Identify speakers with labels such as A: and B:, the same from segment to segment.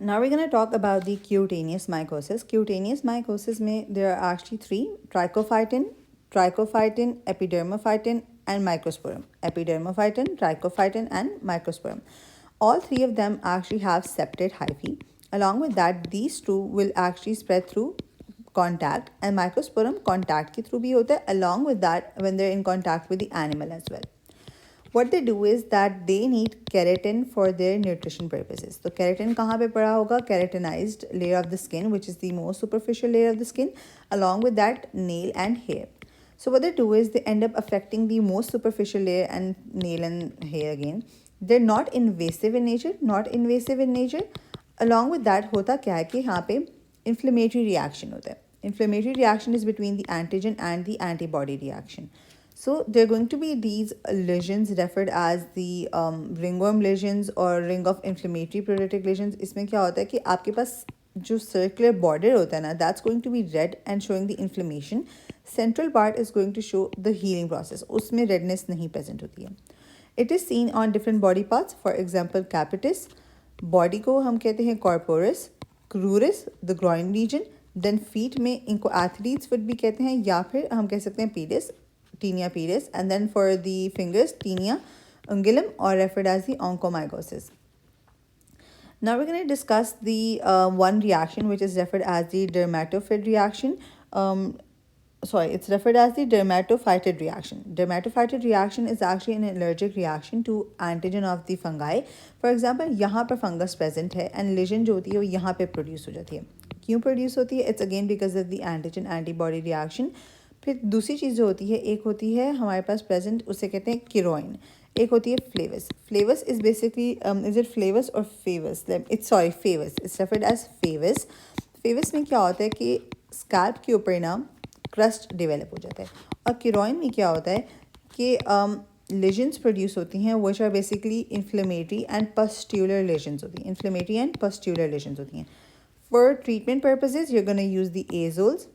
A: Now we're going to talk about the cutaneous mycosis. Cutaneous mycosis में there are actually three: trichophytin, epidermophytin, and microsporum. Epidermophytin, trichophytin, and microsporum. All three of them actually have septate hyphae. Along with that, these two will actually spread through contact, and microsporum contact के through भी होता है. Along with that, when they're in contact with the animal as well. What they do is that they need keratin for their nutrition purposes. So keratin कहाँ पे पड़ा होगा? Keratinized layer of the skin, which is the most superficial layer of the skin, along with that nail and hair. So what they do is they end up affecting the most superficial layer and nail and hair again. They're not invasive in nature. Along with that होता क्या है कि यहाँ पे inflammatory reaction होता है. Inflammatory reaction is between the antigen and the antibody reaction. So there are going to be these lesions referred as the ringworm lesions or ring of inflammatory pruritic lesions. इसमें क्या होता है कि आपके पास जो circular border होता है ना, that's going to be red and showing the inflammation. Central part is going to show the healing process. उसमें redness नहीं present होती है. It is seen on different body parts. For example, capitis. Body को हम कहते हैं corporis, cruris, the groin region. Then feet में इनको athlete's foot भी कहते हैं या फिर हम कह सकते हैं pedis, tinea pedis, and then for the fingers, tinea ungulum, or referred as the onychomycosis. Now we're going to discuss the one reaction which is referred as the dermatophyte reaction. It's referred as the dermatophytid reaction. Dermatophytid reaction is actually an allergic reaction to antigen of the fungi. For example, यहाँ पर fungus present है and lesion जो होती है वो यहाँ पे produce हो जाती है. क्यों produce होती है? It's again because of the antigen antibody reaction. फिर दूसरी चीज़ जो होती है, एक होती है हमारे पास प्रेजेंट, उसे कहते हैं किरोइन. एक होती है flavus. Flavus is basically is it flavus और favus? Favus. It's referred as favus. Favus में क्या होता है कि स्कैल्प के ऊपर ना क्रस्ट डेवलप हो जाता है. और किरोइन में क्या होता है कि लेजन्स प्रोड्यूस होती हैं which are basically inflammatory and pustular lesions होती हैं. इन्फ्लेमेटरी एंड पस्ट्यूलर लेजन्स होती हैं. For treatment purposes you gonna use the azoles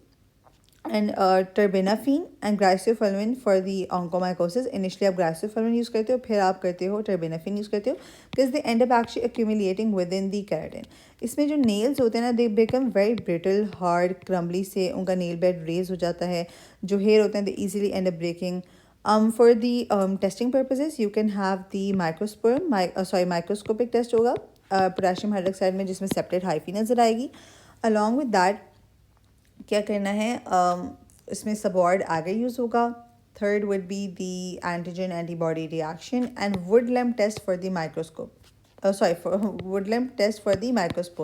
A: and terbinafine and glycophyllin for the onychomycosis. Initially आप glycophyllin use करते हो, फिर आप करते हो terbinafine use करते हो, because they end up actually accumulating within the keratin. इसमें जो nails होते हैं ना, they become very brittle, hard, crumbly से उनका nail bed raise हो जाता है. जो hair होते हैं they easily end up breaking. For the testing purposes you can have the microscopic test होगा potassium hydroxide में, जिसमें septate hyphae नज़र आएगी. Along with that क्या करना है, इसमें सबॉर्ड आगे यूज़ होगा. Third would be the antigen antibody reaction and Wood lamp test for the microscope. Wood lamp test for the microscope.